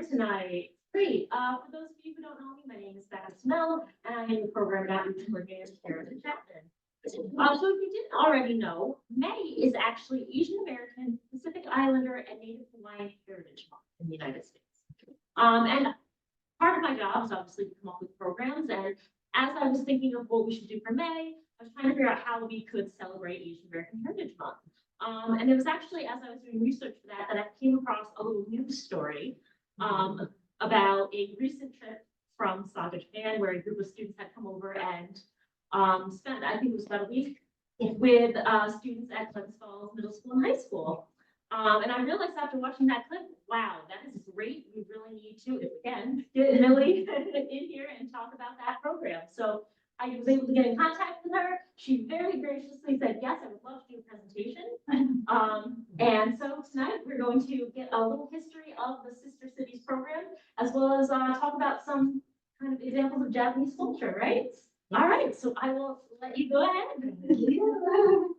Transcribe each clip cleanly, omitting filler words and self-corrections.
here tonight? Great. For those of you who don't know me, my name is Becca Smell, and I am the program outreach coordinator here at Chapman. So if you didn't already know, May is actually Asian American, Pacific Islander, and Native Hawaiian Heritage Month in the United States. And part of my job is obviously to come up with programs. And as I was thinking of what we should do for May, I was trying to figure out how we could celebrate Asian American Heritage Month. And it was actually as I was doing research for that I came across a little news story about a recent trip from Saga, Japan, where a group of students had come over and spent, I think it was about a week, with students at Glens Falls Middle School and High School. And I realized after watching that clip, wow, that is great. We really need to, if we can, get Millie in here and talk about that program. So I was able to get in contact with her. She very graciously said, yes, I would love to do a presentation. And so tonight we're going to get a little history of the Sister Cities program, as well as talk about some kind of examples of Japanese culture, right? All right, so I will let you go ahead. Thank you.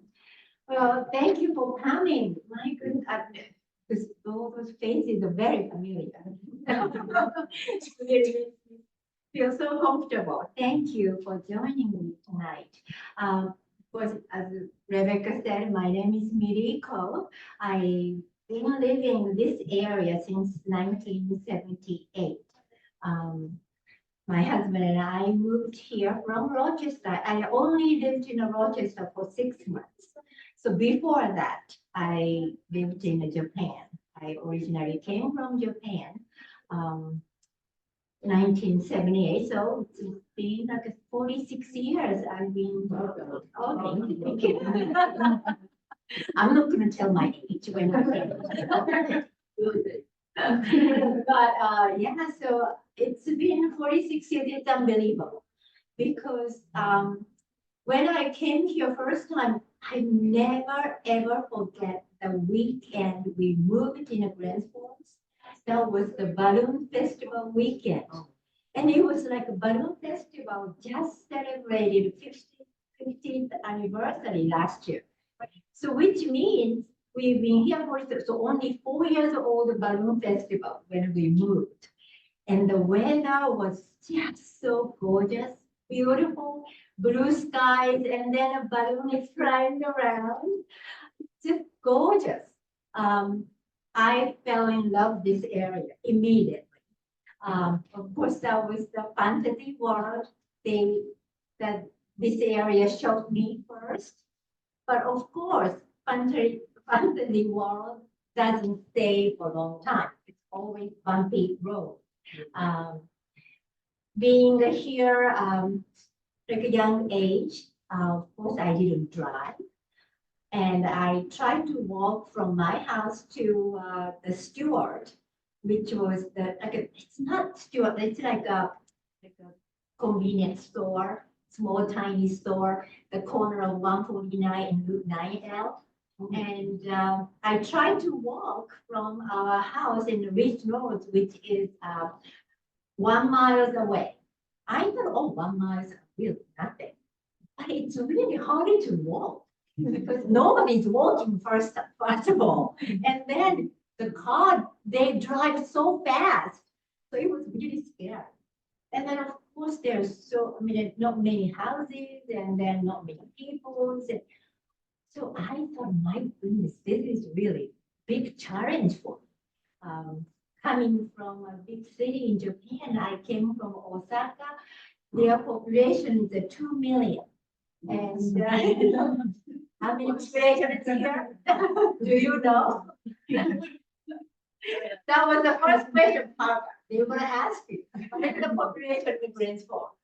Well, thank you for coming. My goodness, those faces are very familiar. Feel so comfortable. Thank you for joining me tonight. As Rebecca said, my name is Miriko. I've been living in this area since 1978. My husband and I moved here from Rochester. I only lived in Rochester for 6 months. So before that, I lived in Japan. I originally came from Japan, 1978. So it's been like 46 years I've been. Oh, thank you. I'm not going to tell my age when I came. But yeah, so it's been 46 years. It's unbelievable because when I came here first time, I never ever forget the weekend we moved in Glens Falls. That was the balloon festival weekend, and it was like a balloon festival just celebrated 15th anniversary last year. So which means we've been here for so only 4 years old balloon festival when we moved. And the weather was just so gorgeous, beautiful, blue skies, and then a balloon is flying around. Just gorgeous. I fell in love with this area immediately. Of course, that was the fantasy world thing that this area showed me first. But of course, fantasy world doesn't stay for a long time. It's always bumpy road. Being here like a young age, of course, I didn't drive. And I tried to walk from my house to the Stewart, which was it's not Stewart, it's like a convenience store, small tiny store, the corner of 149 and Route 9L. And I tried to walk from our house in the Ridge Road, which is 1 mile away. I thought, oh, 1 mile is really nothing. But it's really hard to walk because nobody's walking first of all. And then the car, they drive so fast. So it was really scary. And then of course there's not many houses and then not many people. So I thought, my goodness, this is really big challenge for me. Coming from a big city in Japan, I came from Osaka. Their population is 2 million. And how many population is here? Do you know? That was the first question, Papa. They were going to ask you. What is the population of Glens Falls?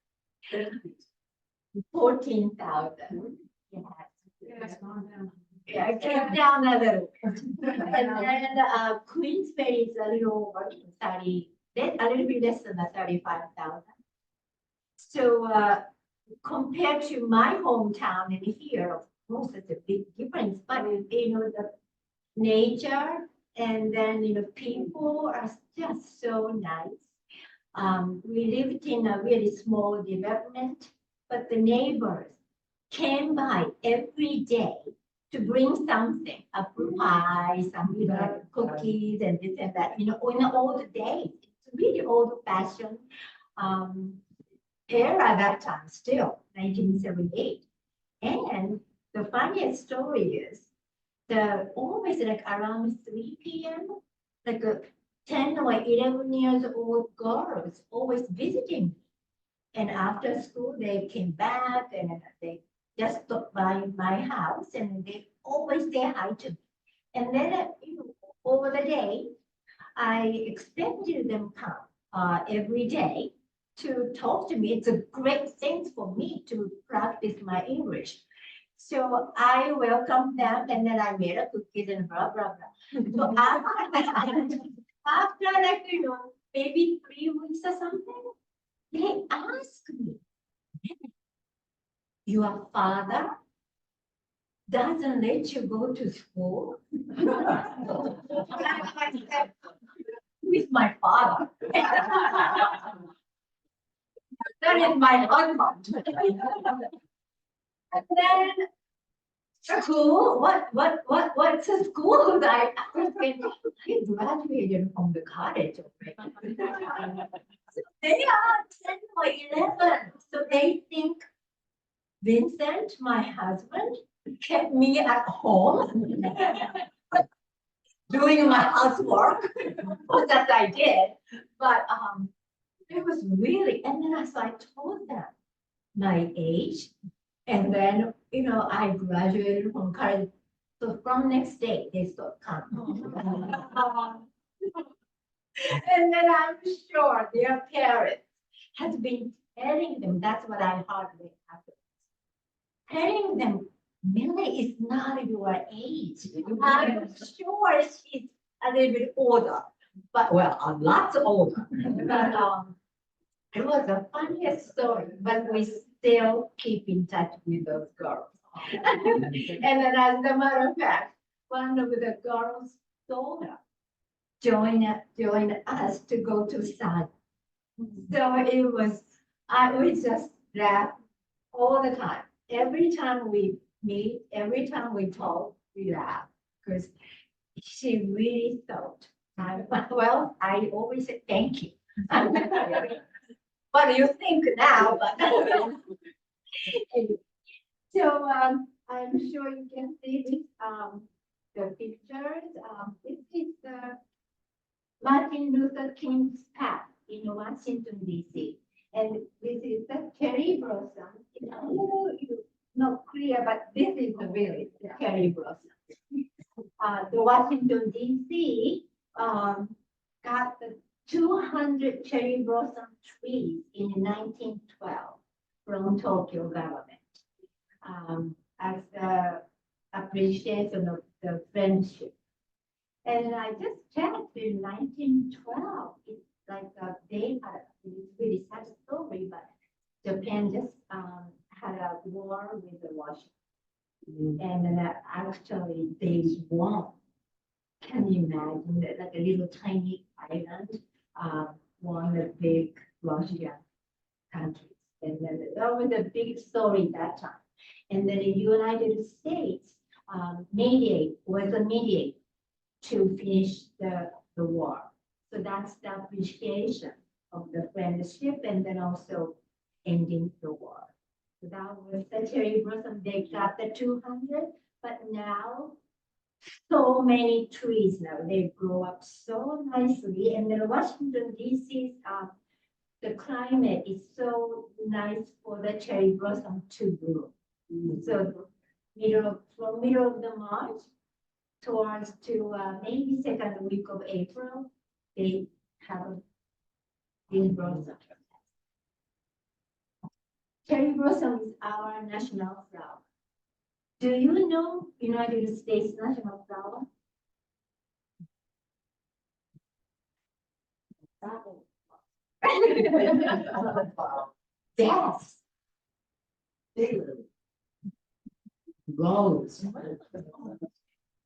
14,000. Yeah, it came down a little. And then Queensbury is a little over 30, a little bit less than 35,000. So compared to my hometown in here, of course, it's a big difference. But the nature and then people are just so nice. We lived in a really small development, but the neighbors came by every day to bring something, apple pie, some cookies and this and that, in all the days. really old-fashioned era that time, still 1978. And the funniest story is the always like around 3 p.m. like 10 or 11 years old girls always visiting. And after school, they came back and they just stopped by my house and they always say hi to me. And then, over the day, I expected them come every day to talk to me. It's a great thing for me to practice my English. So I welcomed them and then I made a cookies and blah, blah, blah. So after like, maybe 3 weeks or something, they asked me, your father doesn't let you go to school? I said, who is my father? That is my husband. And then school, what's a school? I graduated from the college already. They are 10 or 11, so they think Vincent, my husband, kept me at home doing my housework. Well, that I did, but it was really, and then as I told them my age, and then, I graduated from college. So from next day, they stopped coming. And then I'm sure their parents has been telling them, that's what I heard they happened. Telling them, Millie is not your age. I'm sure she's a little bit older, but well, a lot older. But it was the funniest story, but we still keep in touch with those girls. And then as a matter of fact, one of the girls' daughter joined us to go to Saga. So it was, I would just laugh all the time. Every time we meet, every time we talk, we laugh because she really thought, well, I always say thank you. What do you think now? So I'm sure you can see this, the pictures. This is the Martin Luther King's path in Washington, D.C. And this is the cherry blossom. It's a little not clear, but this is the village, the cherry blossom. The Washington, D.C. Got the 200 cherry blossom trees in 1912 from Tokyo government as the appreciation of the friendship. And I just checked in 1912, it's like they had, it's really sad story, but Japan just had a war with the Russia. And then actually they won. Can you imagine that, like a little tiny island won the big Russian countries? And then that was a big story that time. And then the United States was a mediator to finish the war. So that's the appreciation of the friendship and then also ending the war. So that was the cherry blossom. They got the 200, but now so many trees now. They grow up so nicely. And then Washington, D.C. The climate is so nice for the cherry blossom to grow. So from middle of the March towards to maybe second week of April, they have these blossoms. Cherry blossom is our national flower. Do you know United States national flower? Yes. Rose.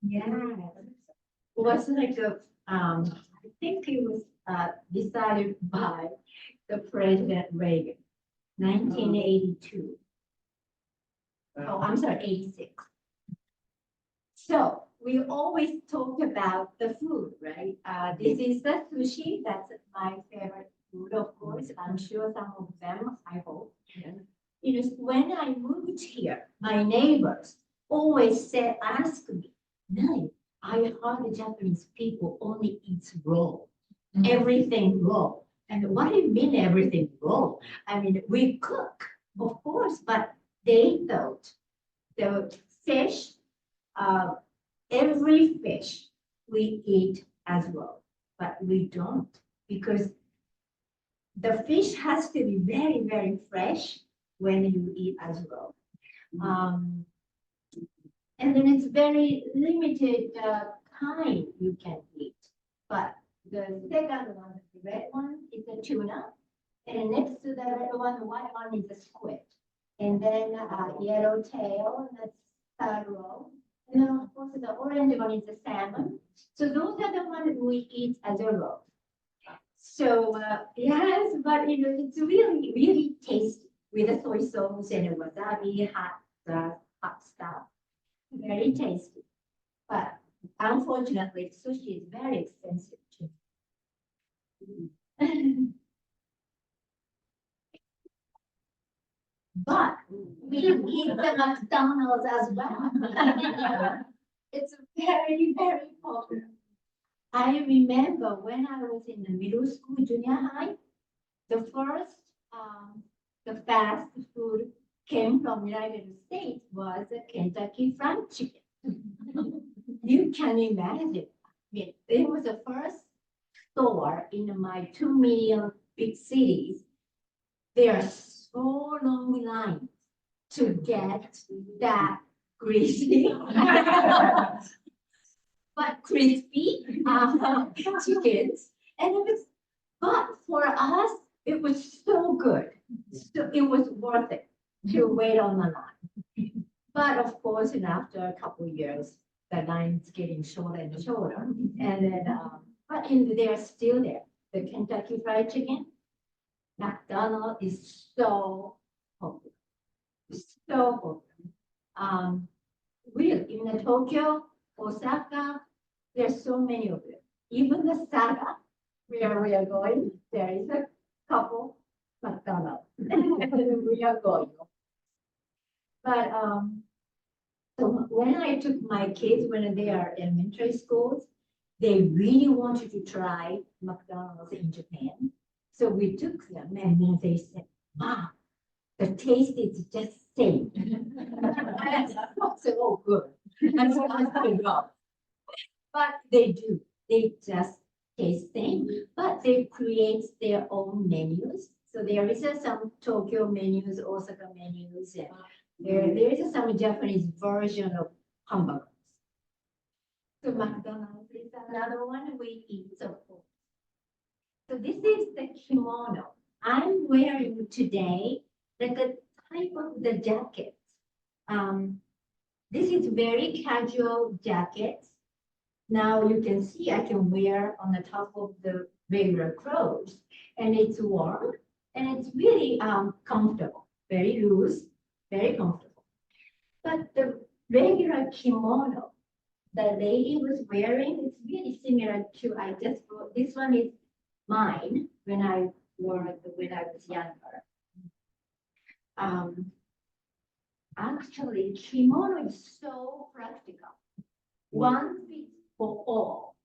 Yeah. It was like I think it was decided by the President Reagan, 1982. Oh, I'm sorry, 86. So we always talk about the food, right? This is the sushi. That's my favorite food, of course. I'm sure some of them, I hope. You know, when I moved here, my neighbors always said, ask me, Nelly, I heard Japanese people only eat raw, everything raw. And what do you mean everything raw? I mean, we cook, of course, but they thought the fish, every fish we eat as well, but we don't because the fish has to be very, very fresh when you eat as well. And then it's very limited kind you can eat. But the second one, the red one, is a tuna. And next to the red one, the white one is a squid. And then yellow tail, that's third row. And then of course the orange one is the salmon. So those are the ones we eat as a row. So yes, but you know, it's really, really tasty with the soy sauce and wasabi, hot stuff. Very tasty. But unfortunately, sushi is very expensive too. But we eat the McDonald's as well. It's very, very popular. I remember when I was in the middle school, junior high, the first, the fast food came from United States was a Kentucky Fried Chicken. You can imagine. It was the first store in my 2 million big cities. There are so long lines to get that greasy but crispy chickens. And it was, but for us, it was so good. So it was worth it to wait on the line. But of course, and after a couple of years, the line's getting shorter and shorter. And then, but they're still there. The Kentucky Fried Chicken, McDonald's is so popular. So popular. Really, in the Tokyo, Osaka, there's so many of them. Even the Saga, where we are going, there is a couple McDonald's. We are going. But so when I took my kids when they are elementary schools, they really wanted to try McDonald's in Japan. So we took them and then they said, wow, the taste is just same. That's so good. That's good. But they do. They just taste same, but they create their own menus. So there is some Tokyo menus, Osaka menus, and there is some Japanese version of hamburgers. So McDonald's is another one we eat, of course. So this is the kimono I'm wearing today, like a type of the jacket. This is very casual jacket. Now you can see I can wear on the top of the regular clothes, and it's warm and it's really comfortable, very loose, very comfortable. But the regular kimono the lady was wearing is really similar to, I just brought, this one is mine when I wore it when I was younger. Actually, kimono is so practical. One fits for all.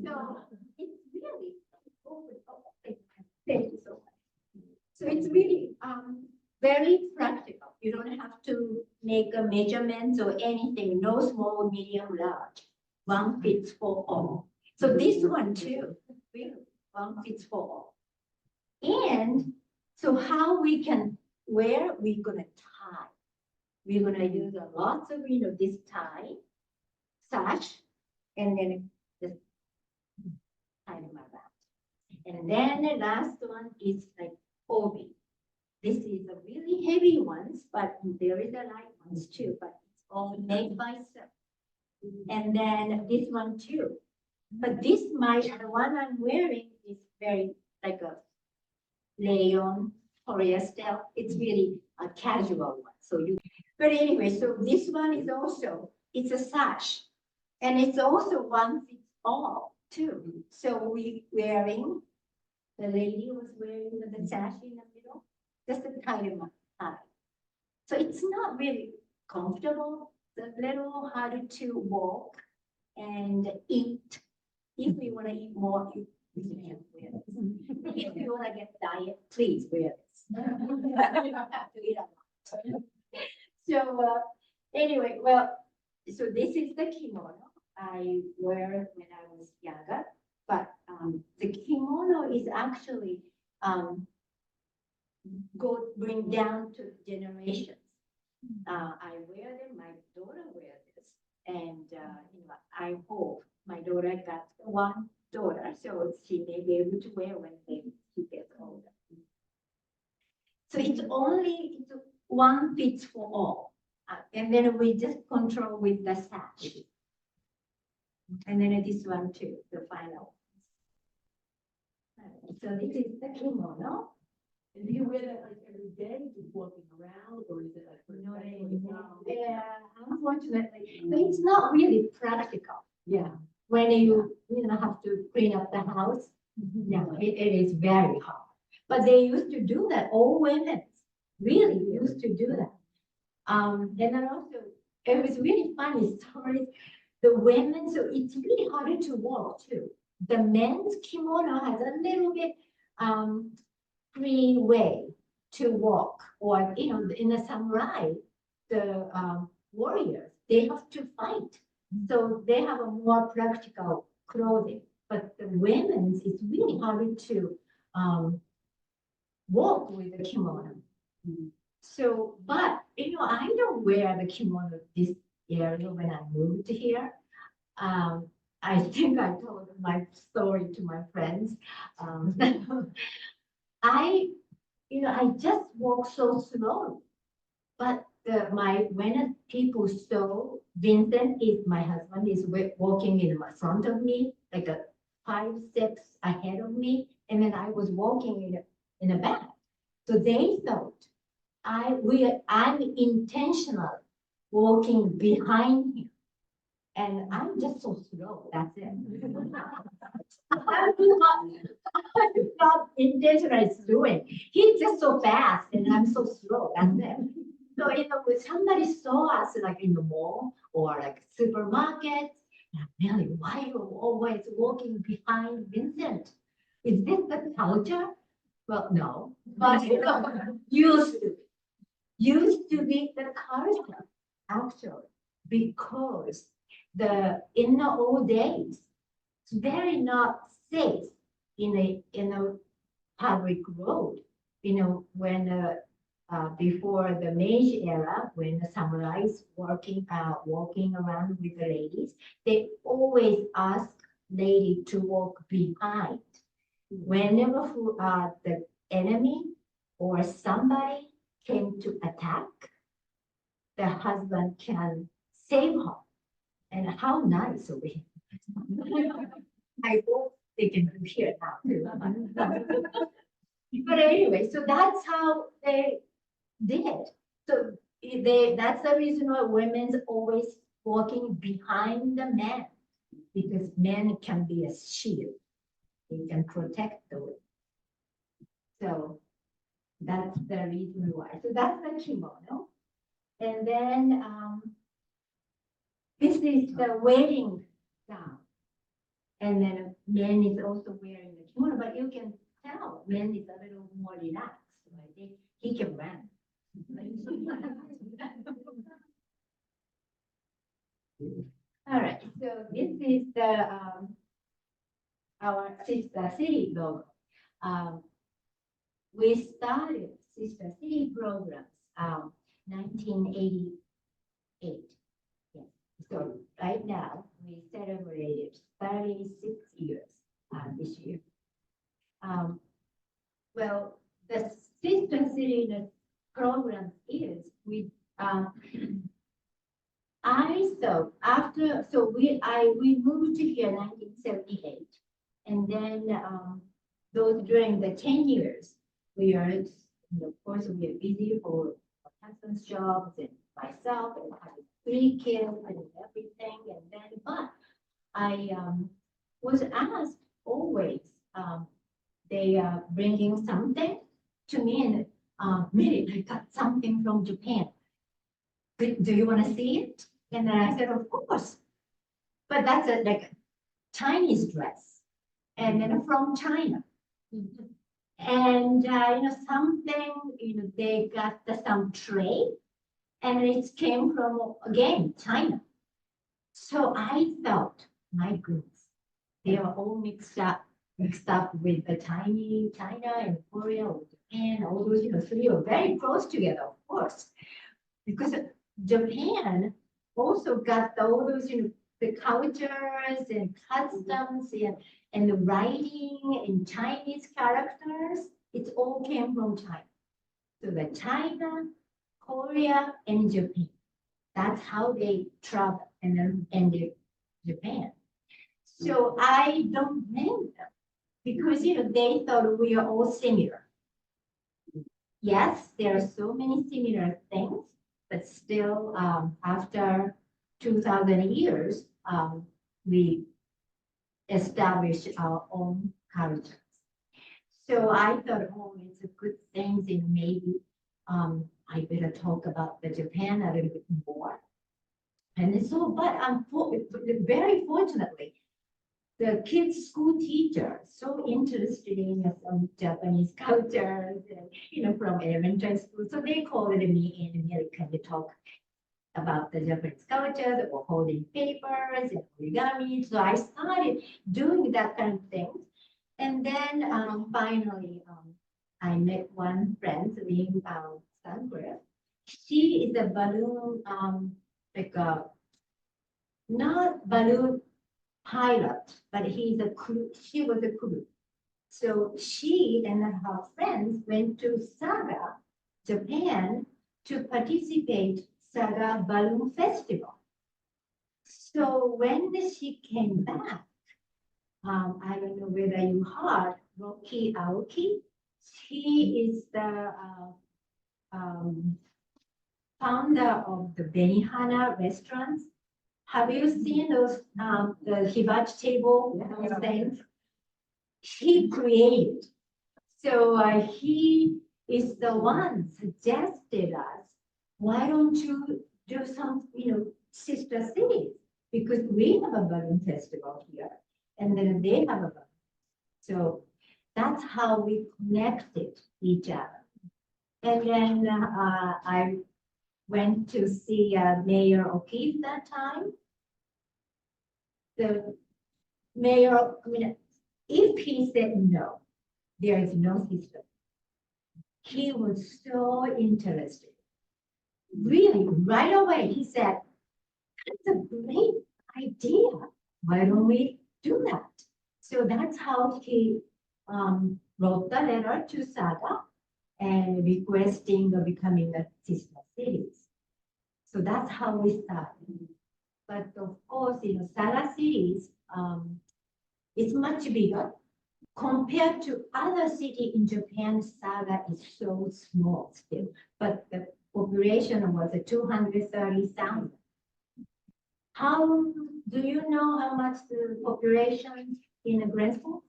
So it's really so it's really very practical. You don't have to make a measurements or anything, no small, medium, large. One fits for all. So this one too, really, one fits for all. And so how we can wear, we're gonna tie. We're gonna use a lots of, this tie, sash, and then just tie them like that. And then the last one is like obi. This is a really heavy ones, but there is a light ones too, but it's all made by itself. And then this one too. But this the one I'm wearing is very like a rayon polyester. It's really a casual one. So but anyway, so this one is also, it's a sash. And it's also one fits all too. So the lady was wearing the sash in the middle, just a kind of high. So it's not really comfortable, it's a little harder to walk and eat. If you want to eat more, you can wear this. If you want to get diet, please wear this. You don't have to eat a lot. So anyway, well, so this is the kimono I wear when I was younger, but the kimono is actually bring down to generations. I wear them, my daughter wears this, and I hope my daughter got one daughter, so she may be able to wear when she gets older. So it's one fits for all. And then we just control with the sash. And then this one too, the final. So this is the kimono. And do you wear that like every day, just walking around, or is it like for No, special events? yeah, unfortunately, so it's not really practical. Yeah. When you have to clean up the house, no, it is very hard. But they used to do that. All women really used to do that. And then also, it was really funny stories. The women, so it's really harder to walk too. The men's kimono has a little bit free way to walk, or in a samurai, the warriors, they have to fight. So they have a more practical clothing. But the women's, it's really hard to walk with the kimono. So, but I don't wear the kimono this area when I moved here. I think I told my story to my friends. I just walk so slow. But when people saw Vincent my husband is walking in front of me, like 5 steps ahead of me, and then I was walking in the back. So they thought I'm intentionally walking behind him. And I'm just so slow, that's it. I'm not intentionally doing. He's just so fast and I'm so slow, that's it. So when somebody saw us like in the mall or like supermarket, really, why are you always walking behind Vincent? Is this the culture? Well, no, but used to be the culture, actually, because in the old days, it's very not safe in a public road. When before the Meiji era, when the samurais walking around with the ladies, they always ask lady to walk behind. Whenever the enemy or somebody came to attack, the husband can save her. And how nice of him. I hope they can do here now too. But anyway, so that's how they did it. So that's the reason why women's always walking behind the men, because men can be a shield. They can protect the women. So that's the reason why. So that's the kimono. And then this is the wedding gown. And then men is also wearing the kimono, but you can tell men is a little more relaxed. Right? He can run. All right, so this is our sister city logo. We started sister city programs 1988. Yes. So right now we celebrated 36 years this year. Well, the sister city program is I thought after, so we moved here in 1978, and then those during the 10 years, we are, of course, we are busy for my husband's jobs and myself and having 3 kids and everything, and then, but I was asked always, they are bringing something to me, and Mary, I got something from Japan. Do you want to see it? And then I said, of course. But that's a like Chinese dress, and then from China. And something, they got some tray, and it came from again China. So I thought, my goodness, they are all mixed up with the Chinese, China and Korea or Japan, all those, three are very close together, of course. Because Japan also got all those, the cultures and customs and the writing and Chinese characters, it all came from China. So the China, Korea, and Japan. That's how they travel and then ended Japan. So I don't blame them because they thought we are all similar. Yes, there are so many similar things, but still, after 2,000 years, we established our own cultures. So I thought, oh, it's a good thing, and maybe I better talk about the Japan a little bit more. And so, but very fortunately, the kids' school teacher so interested in some Japanese cultures, and, from elementary school. So they called me in American to talk about the Japanese culture, that were holding papers and origami. So I started doing that kind of thing. And then finally, I met one friend named Sandra. She is a balloon, not balloon pilot, but she was a crew. So she and her friends went to Saga, Japan, to participate Saga Balloon Festival. So when she came back, I don't know whether you heard Rocky Aoki. He is the founder of the Benihana restaurants. Have you seen those the hibachi table things? He created. So he is the one suggested us, why don't you do some, sister cities? Because we have a balloon festival here, and then they have a balloon. So that's how we connected each other. And then I went to see Mayor O'Keefe that time. The mayor, if he said no, there is no system. He was so interested. Really, right away, he said, that's a great idea. Why don't we do that? So that's how he wrote the letter to Saga and requesting becoming a sister cities. So that's how we started. But of course, Saga cities is much bigger. Compared to other cities in Japan, Saga is so small still. But the population was 230,000. How do you know how much the population in the Glens Falls?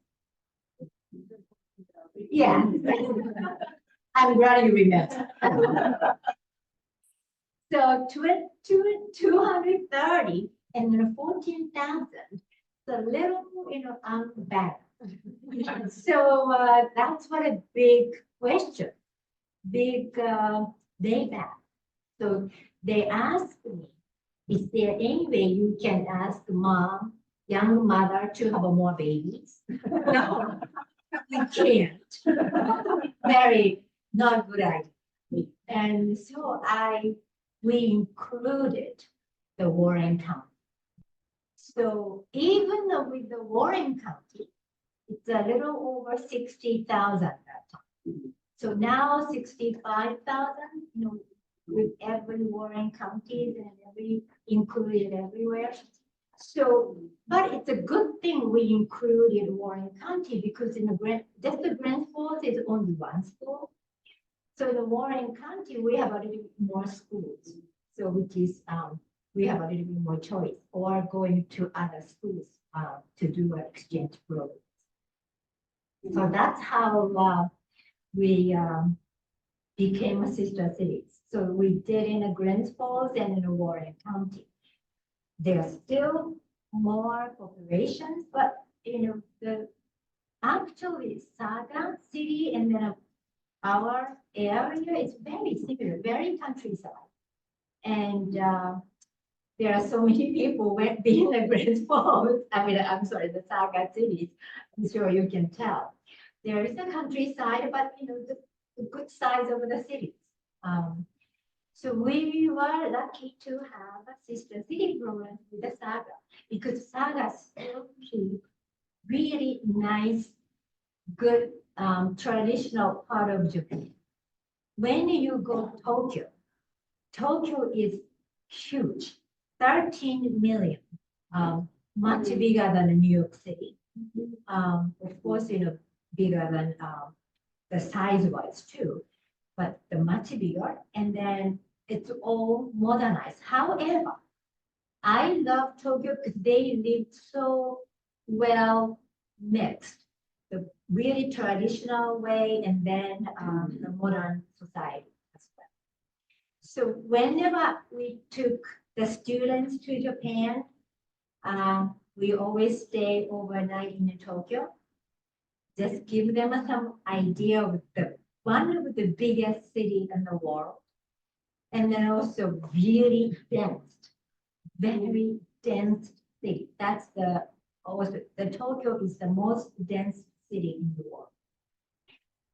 Yeah, I'm glad you remember. So 230 and then 14,000. A little, bad. So that's what a big question, big data. So they asked me, is there any way you can ask mom, young mother to have more babies? No, we can't. Very not good idea. And so we included the Warren County. So even with the Warren County, it's a little over 60,000 that time. So now 65,000, with every Warren counties and every included everywhere. So, but it's a good thing we included Warren County because just the Glens Falls is only one school. So the Warren County, we have a little bit more schools. So which is we have a little bit more choice, or going to other schools to do an exchange program. So that's how we became a sister cities. So we did in Glens Falls and in Warren County. There's still more populations, but the actually Saga city and then our area is very similar, very countryside. And there are so many people went being the Glens Falls. I mean, I'm sorry, the Saga cities. I'm sure you can tell. There is a countryside, but the good size of the cities. So we were lucky to have a sister city program with the Saga because Saga still keep really nice, good traditional part of Japan. When you go to Tokyo, Tokyo is huge, 13 million, much bigger than New York City. Of course, bigger than the size-wise too, but the much bigger, and then it's all modernized. However, I love Tokyo because they live so well mixed, the really traditional way and then the modern society as well. So whenever we took the students to Japan, we always stay overnight in Tokyo. Just give them some idea of one of the biggest city in the world. And then also really dense, very dense city. That's the Tokyo is the most dense city in the world.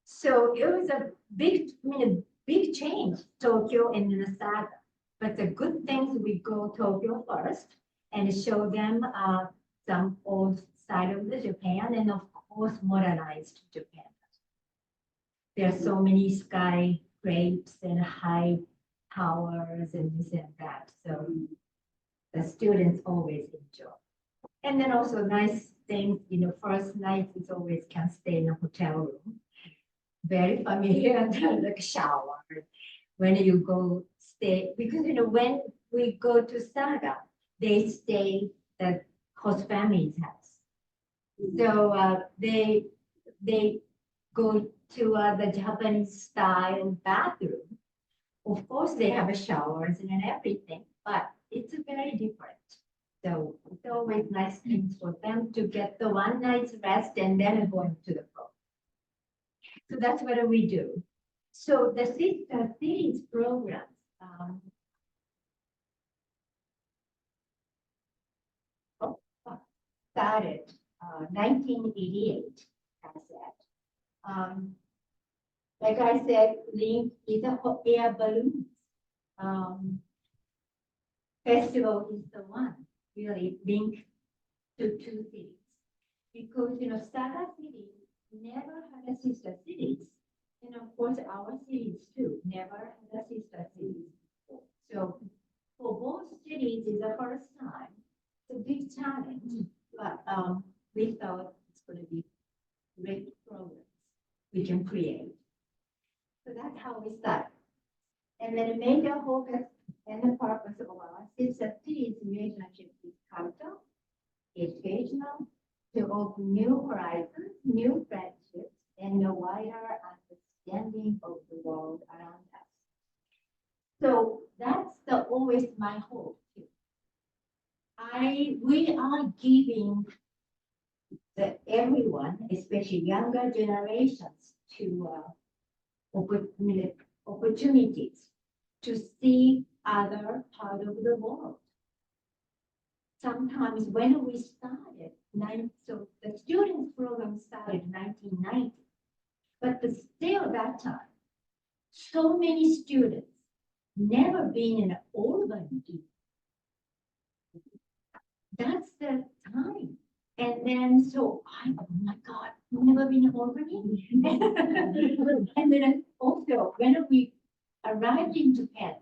So it was a big change, Tokyo and then Saga. But the good things, we go Tokyo first and show them some old side of the Japan and of course modernized Japan. There are so many skyscrapers and high towers and this and that. So the students always enjoy. And then also nice things, first night is always can stay in a hotel room. Very familiar, like shower. When you go stay, because when we go to Saga, they stay at host family's house. So they go to the Japanese style bathroom. Of course, they have showers and everything, but it's very different. So it's always nice things for them to get the one night's rest and then going to the program. So that's what we do. So the sister cities programs started 1988, I said. Like I said, Link is a hot air balloon. Festival is the one really linked to two cities. Because, Saga City never had a sister cities. And of course, our cities too never had a sister cities. So for both cities is the first time. It's a big challenge, but we thought it's going to be great programs we can create. So that's how we start. And then a major focus and the purpose of our sister cities relationship is cultural, educational, to open new horizons, new friendships, and a wider understanding of the world around us. So that's always my hope too. We are giving everyone, especially younger generations, to opportunities to see other part of the world. Sometimes when we started, so the students program started in 1990, but still that time, so many students never been in Albany. That's the time. And then, so oh my God, never been in Albany. And then also, when we arrived in Japan,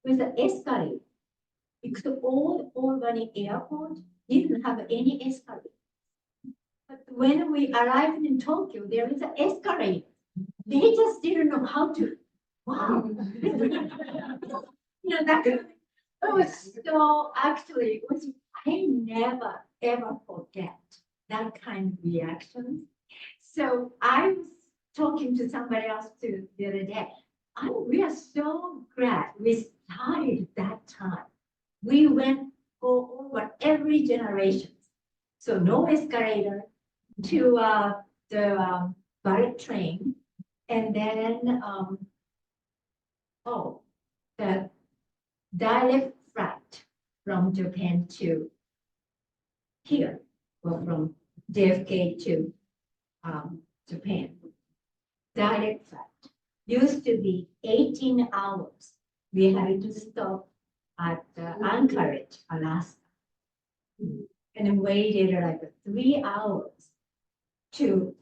with the escalator, because the old Albany airport didn't have any escalator. But when we arrived in Tokyo, there is an escalator. They just didn't know how to. Wow. That It was so, actually, it was, I never, ever forget that kind of reaction. So I was talking to somebody else too the other day. We are so glad we started that time. We went over every generation. So no escalator to the bullet train, and then the direct flight from Japan to here, or from JFK to Japan. Direct flight used to be 18 hours. We had to stop at Anchorage, Alaska, and waited like 3 hours to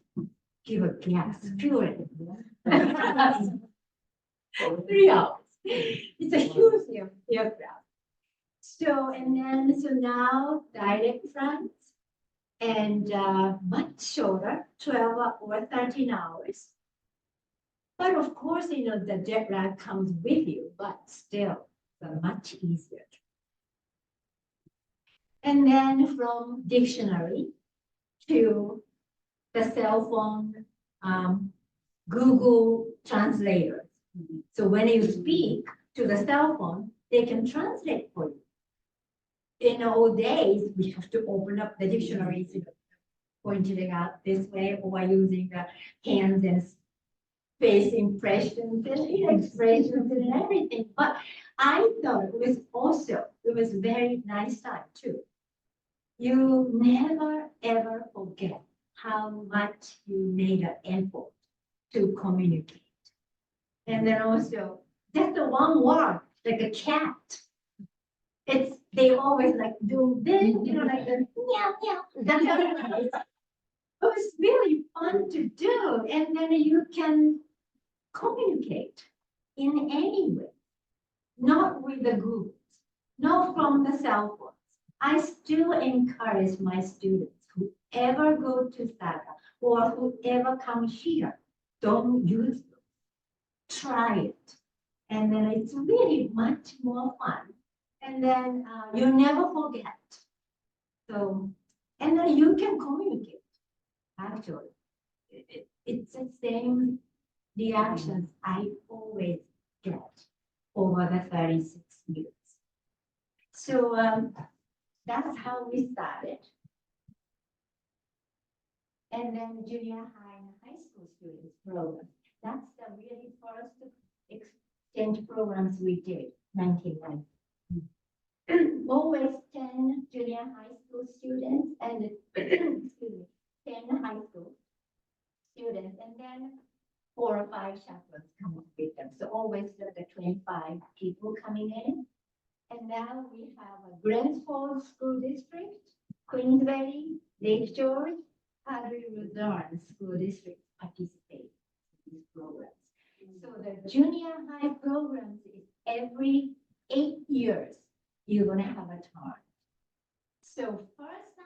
give a gas, fuel. 3 hours. It's a huge aircraft. So, so now direct flights and much shorter, 12 or 13 hours. But of course, the jet lag comes with you, but still, much easier. And then from dictionary to the cell phone, Google Translator. So when you speak to the cell phone, they can translate for you. In old days, we have to open up the dictionaries, pointing it out this way, or using the hands and face impressions and expressions and everything. But I thought it was very nice time too. You never ever forget how much you made an effort to communicate. And then also, just the one word, like a cat. They always like do this, like the meow, meow. That's how it is. It was really fun to do. And then you can communicate in any way, not with the groups, not from the cell phones. I still encourage my students, whoever go to Saga or whoever come here, don't use them. Try it. And then it's really much more fun. And then you never forget. So, and then you can communicate, actually. It's the same reactions I always get over the 36 years. So that's how we started. And then junior high and high school students program. That's the really first exchange programs we did, 1990. Always 10 junior high school students and 10 high school students, and then 4 or 5 chaperones come with them. So always the 25 people coming in. And now we have a Glens Falls School District, Queens Valley, Lake George, Padre Luzerne School District participate in these programs. So the junior high programs is every 8 years, you're gonna have a turn. So first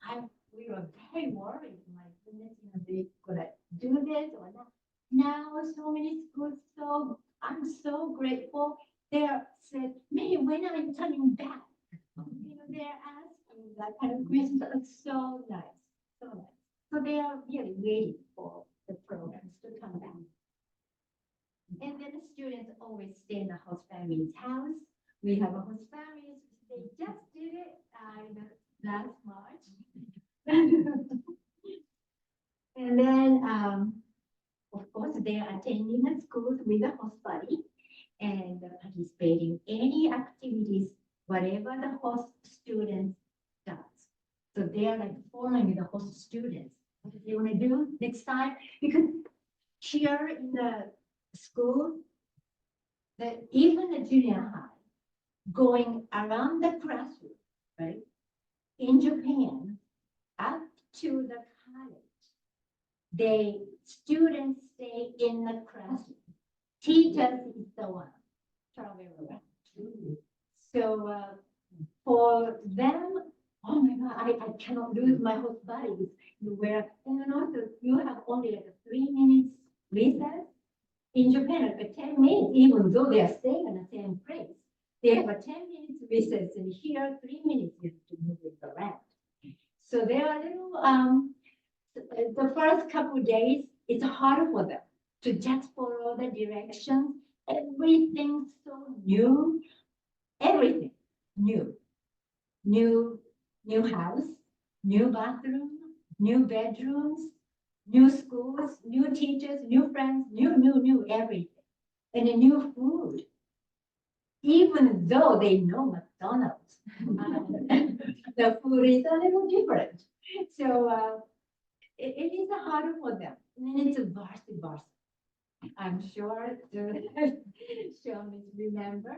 time, we were very worried, my goodness, they gonna do this or not. Now so many schools, so I'm so grateful. They said, May, when are you turning back? They're asking that kind of question. It's so nice, so nice. So they are really waiting for the programs to come back. And then the students always stay in the host family's house. We have a host family. They just did it last March. And then, of course, they are attending the schools with the host buddy and participating in any activities, whatever the host student does. So they are like following the host students. What do they want to do next time? Because here in the school, even the junior high, going around the classroom, right? In Japan, up to the college, students stay in the classroom. Teachers is the one traveling around. So for them, oh my God, I cannot lose my host buddies. And also you have only like a 3 minutes recess. In Japan, like 10 minutes, even though they are staying in the same place, they have a 10 minutes recess, and here 3 minutes is to moving around. So there are little, the first couple of days, it's hard for them to just follow the directions. Everything's so new, everything new. New house, new bathroom, new bedrooms, new schools, new teachers, new friends, new everything. And a new food. Even though they know McDonald's, the food is a little different. So it is harder for them. And it's a varsity. I'm sure Sean remember.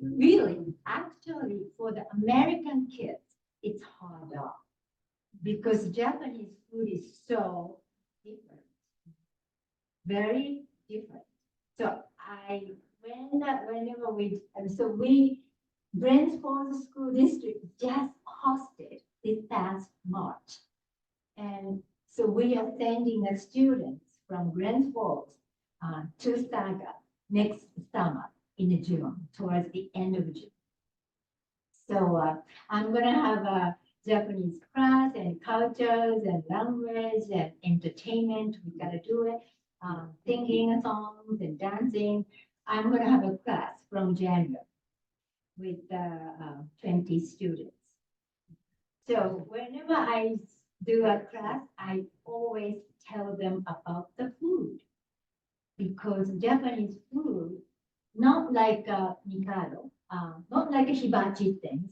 Really, actually, for the American kids, it's harder because Japanese food is so different, very different. So whenever Glens Falls School District just hosted this past March. And so we are sending the students from Glens Falls to Saga next summer in June, towards the end of June. So I'm gonna have a Japanese class and cultures and language and entertainment. We gotta do it, singing songs and dancing. I'm gonna have a class from January with 20 students. So whenever I do a class, I always tell them about the food because Japanese food, not like Mikado, not like hibachi things.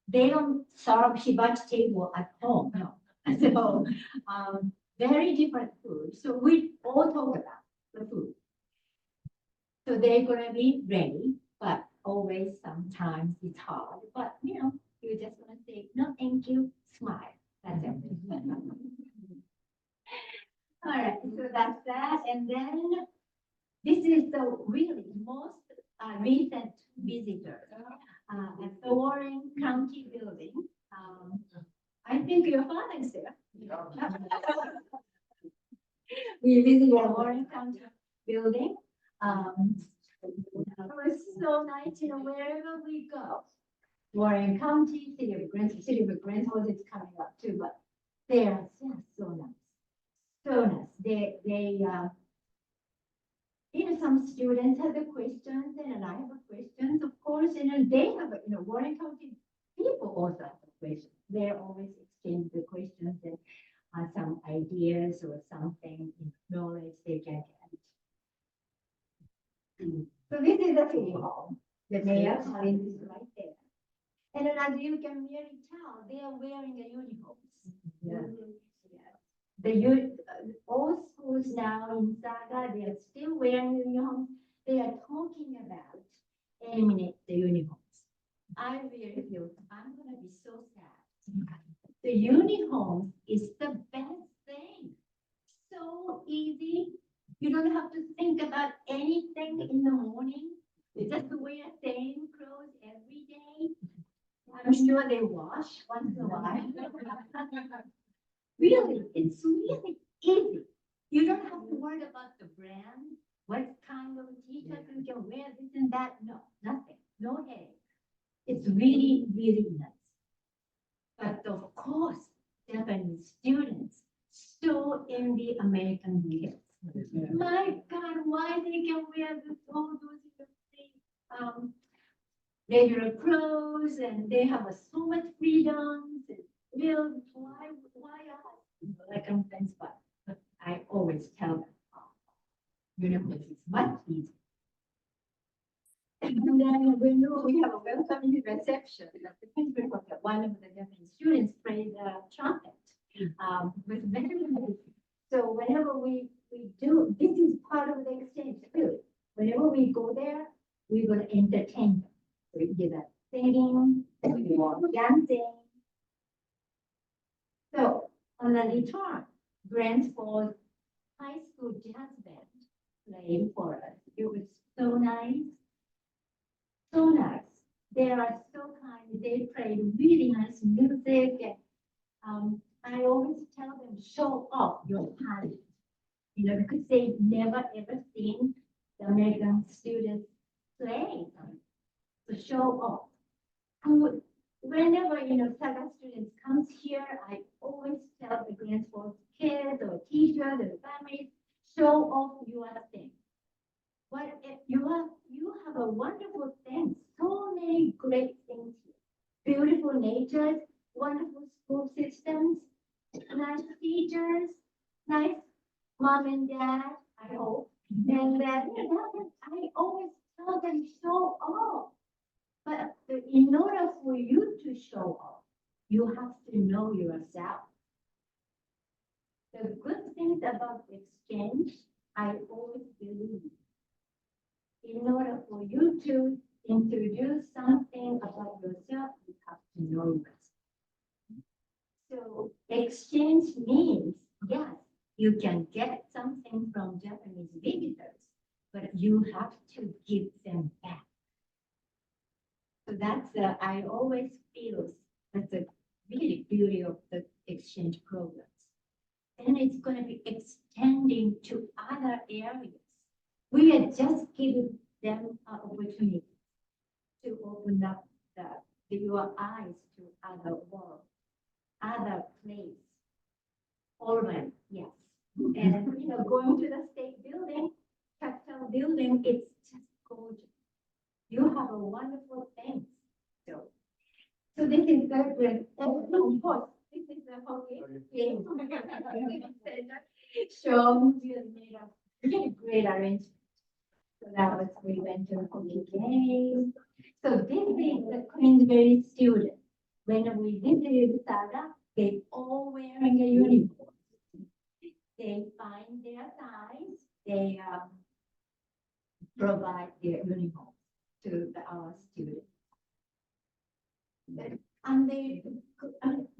They don't serve hibachi table at home, no. So very different food. So we all talk about the food. So they're gonna be ready, but always sometimes it's hard. But you just wanna say, no, thank you, smile. That's it. All right, so that's that. And then this is the really most recent visitor at the Warren County building. I think your father is there. We visited the Warren County building. It was so nice, wherever we go. Warren County, City of Glens Falls is coming up too, but they are just so nice. So nice. They some students have the questions and I have questions, of course, and they have, Warren County people also have the questions. They're always exchange the questions and some ideas or something, knowledge they can get. So this is the city hall. The mayor's office is right there. And then as you can really tell, they are wearing the uniforms. All schools now in Saga, they are still wearing uniforms. They are talking about eliminate the uniforms. I really feel I'm going to be so sad. The uniform is the best thing. So easy. You don't have to think about anything in the morning. You just wear same clothes every day. I'm sure they wash once in a while. Really, it's really easy. You don't have to worry about the brand, what kind of t-shirt you can wear, this and that. No, nothing, no headache. It's really, really nice. But of course, Japanese students so envy American kids. My God, why they can wear all those regular clothes and they have so much freedom. Real, why us? Like I'm friends, but I always tell them, it's much easier. And then we have a welcoming reception. The principal, one of the Japanese students played the trumpet with very. So whenever we do, this is part of the exchange too. Whenever we go there, we're going to entertain them. So we do that singing, dancing. So on the return, Glens Falls High School Jazz Band played for us. It was so nice. So nice. They are so kind. They play really nice music. And, I always tell them, show off your talent. Because they never ever seen the American students play. to show off. And whenever, Saga students comes here, I always tell the Glens Falls kids or teachers or families, show off your thing. What if you have a wonderful thing, so many great things here. Beautiful natures, wonderful school systems, nice teachers, nice mom and dad, I hope. And then, I always tell them show off. But in order for you to show off, you have to know yourself. The good things about exchange, I always believe. In order for you to introduce something about yourself, you have to know yourself. So exchange means, yes, you can get something from Japanese visitors, but you have to give them back. So that's, I always feel that's the really beauty of the exchange programs. And it's going to be extending to other areas. We are just giving them an opportunity to open up your eyes to other world, other place. Already, yes. And going to the state building, Capitol building, it's just gorgeous. You have a wonderful thing. So this is very good. Of course, this is a hockey game. So we have made a really great arrangement. So that was, we went to a hockey game. So this is the Queensbury students. When we visited Saga, they all wearing a uniform. They find their size, they provide their uniform to our students. And they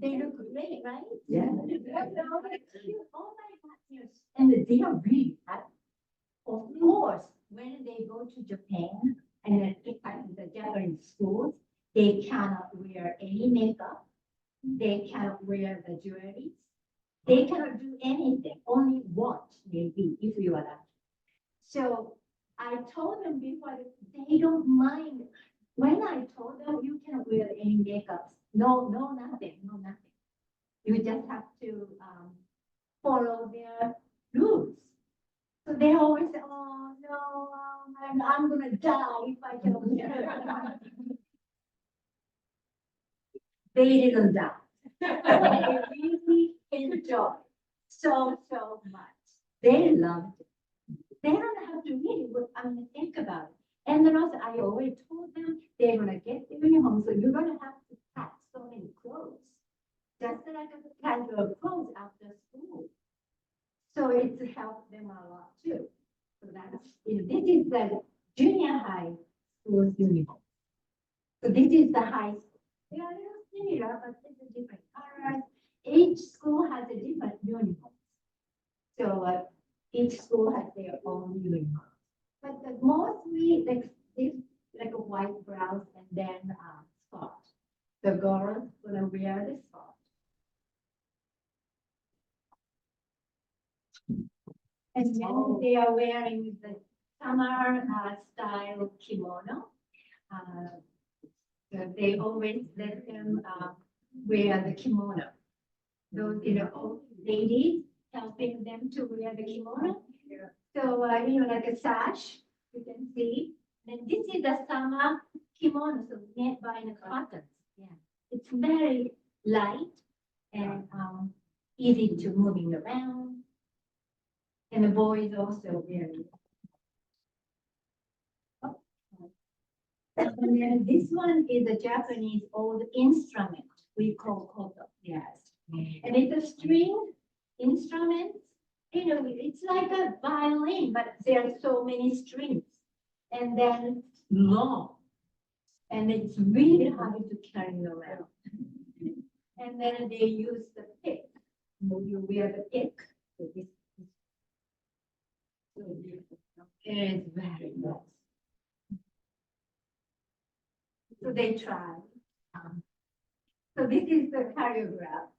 look great, right? Yeah. Oh my God, yes. And they are really happy. Of course, when they go to Japan and then the Japanese schools, they cannot wear any makeup. They cannot wear the jewelry. They cannot do anything, only watch maybe if you are lucky. So I told them before that they don't mind. When I told them you cannot wear any makeup, no, nothing. You just have to follow their rules. So they always say, oh no, I'm gonna die if I don't wear it. They didn't die. They really enjoy so much. They loved it. They don't have to really think about it. And then also, I always told them they're gonna get the uniform, so you're gonna have to pack so many clothes, just like a casual clothes after school. So it's helped them a lot too. So that's, this is the junior high school's uniform. So this is the high school. They are a little similar, but it's a different colors. Each school has a different uniform. So each school has their own uniform. But mostly like this, like a white blouse and then skirt. The girls gonna wear the skirt. And then they are wearing the summer style kimono. So they always let them wear the kimono. Those old ladies helping them to wear the kimono. So like a sash, you can see. And this is the summer kimono, so made by the cotton. Yeah, it's very light and easy to moving around. And the boys also wearing. And then this one is a Japanese old instrument we call koto. Yes. And it's a string instrument. It's like a violin, but there are so many strings. And then long. And it's really hard to carry around. And then they use the pick. You wear the pick. So this is so beautiful. It is very nice. So they try. So this is the choreograph.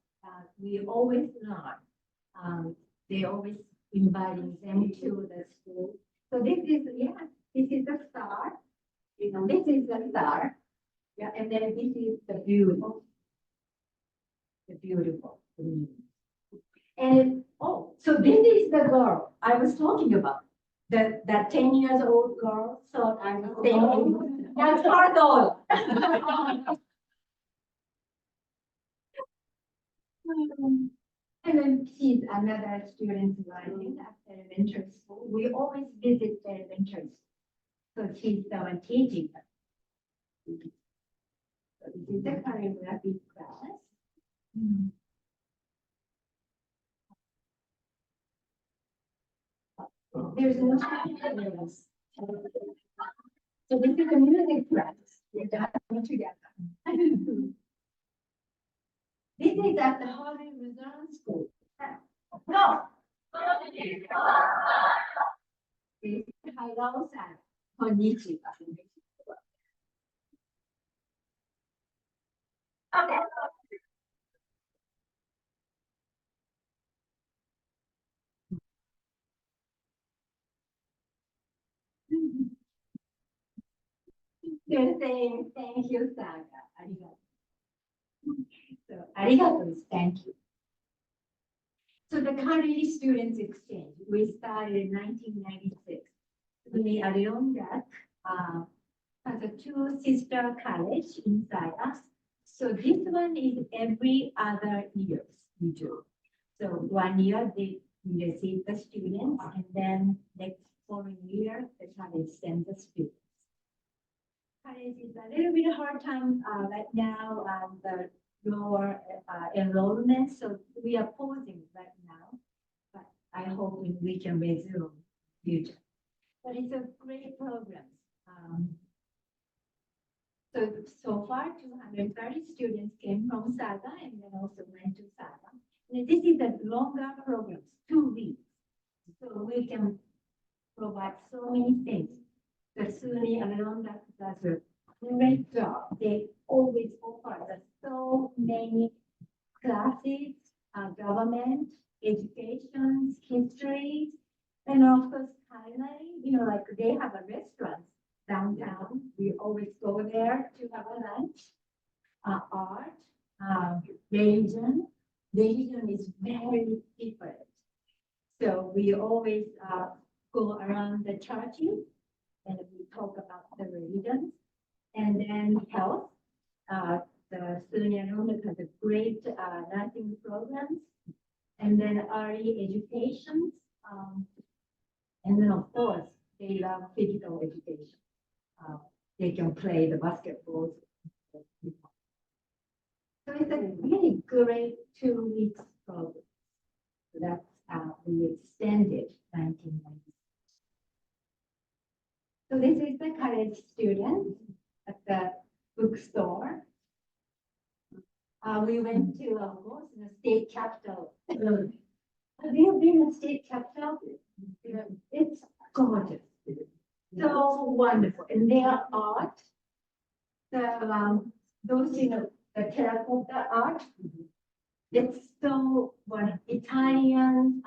We always learn. They always inviting them to the school. So this is the start. This is the star. Yeah, and then this is the beautiful. The beautiful. And oh, so this is the girl I was talking about. That 10 years old girl thought I was saying, that's her doll. And then she's another student writing at elementary school. We always visit the elementary school. So she's the one teaching them. So this is the choreography class. There's no silence. So this is the music class. We're done together. This is at the Hawaiian Heritage School. No. Hello,さん。こんにちは。You're saying thank you, Saga. ありがとう。So, ありがとう is thank you. So the college students exchange, we started in 1996. We Adirondack has a two sister college inside us. So this one is every other year we do. So 1 year they receive the students, and then next following year the college sends the students. College is a little bit hard time right now, the lower enrollment, so we are pausing right now, but I hope we can resume future. But it's a great program. So far, 230 students came from Saga and then also went to Saga. And this is a longer program, 2 weeks. So we can provide so many things. The SUNY Alonda does a great job. They always offer us so many classes, government, education, history, and of course, culinary. Like they have a restaurant downtown. We always go there to have a lunch. Art, religion. Religion is very different. So we always go around the churches and we talk about the religions. And then health. The SUNY has a great nursing programs. And then early education. And then of course, they love physical education. They can play the basketball. So it's a really great 2 weeks program. So that's we extended 1990. So this is the college student at the bookstore. We went to the state capitol. Have you been to state capitol? It's gorgeous. So wonderful. And their art, those, the terracotta art, it's so Italian,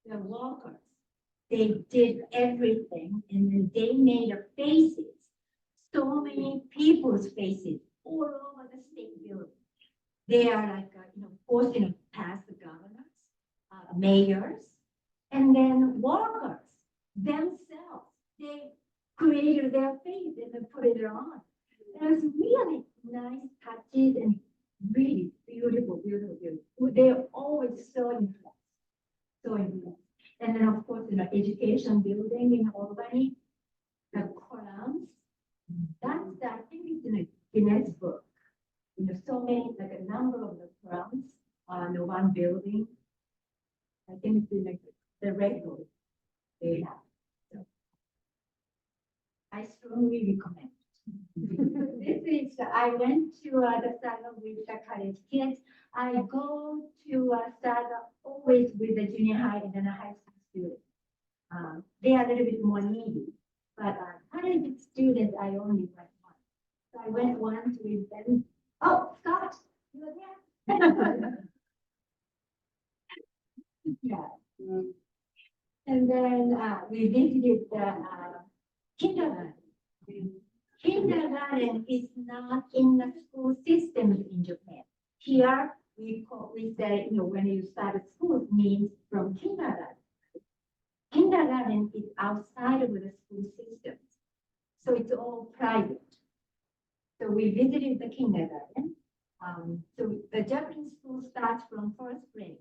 the workers, they did everything and then they made a faces, so many people's faces all over the state building. They are like, forcing past governors, mayors, and then workers themselves. They created their face and then put it on. It was really nice touches and really beautiful, beautiful, beautiful. They're always so impressed, so impressed. And then of course, education building in Albany, the crowns. That's I think it's in a Guinness book. So many, like a number of the crowns on the one building. I think it's in the record they have. So I strongly recommend. This is, I went to the Saga with the college kids. I go to Saga always with the junior high and then the high school students. They are a little bit more needy, but college students, I only went once. So I went once with them. Oh, Scott, you were there? Yeah. And then we visited the kindergarten. Kindergarten is not in the school system in Japan. Here, we say, when you start school, it means from kindergarten. Kindergarten is outside of the school system. So it's all private. So we visited the kindergarten. So the Japanese school starts from first grade,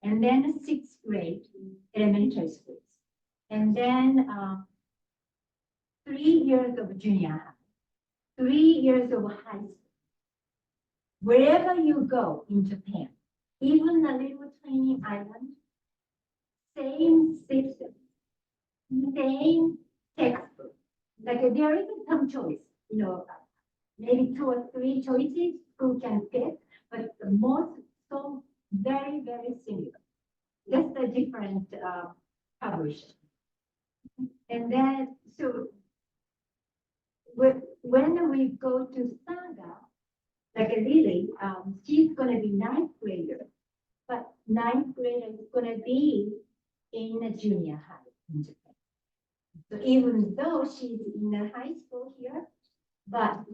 and then sixth grade, elementary schools, and then 3 years of junior high, 3 years of high school. Wherever you go in Japan, even the little tiny island, same system, same textbook. Like there is some choice, maybe 2 or 3 choices who can pick, but the most so very, very similar. Just a different publisher. And then, so when we go to Saga, like Lily, she's gonna be ninth grader, but ninth grader is gonna be in a junior high in Japan. So even though she's in a high school here, but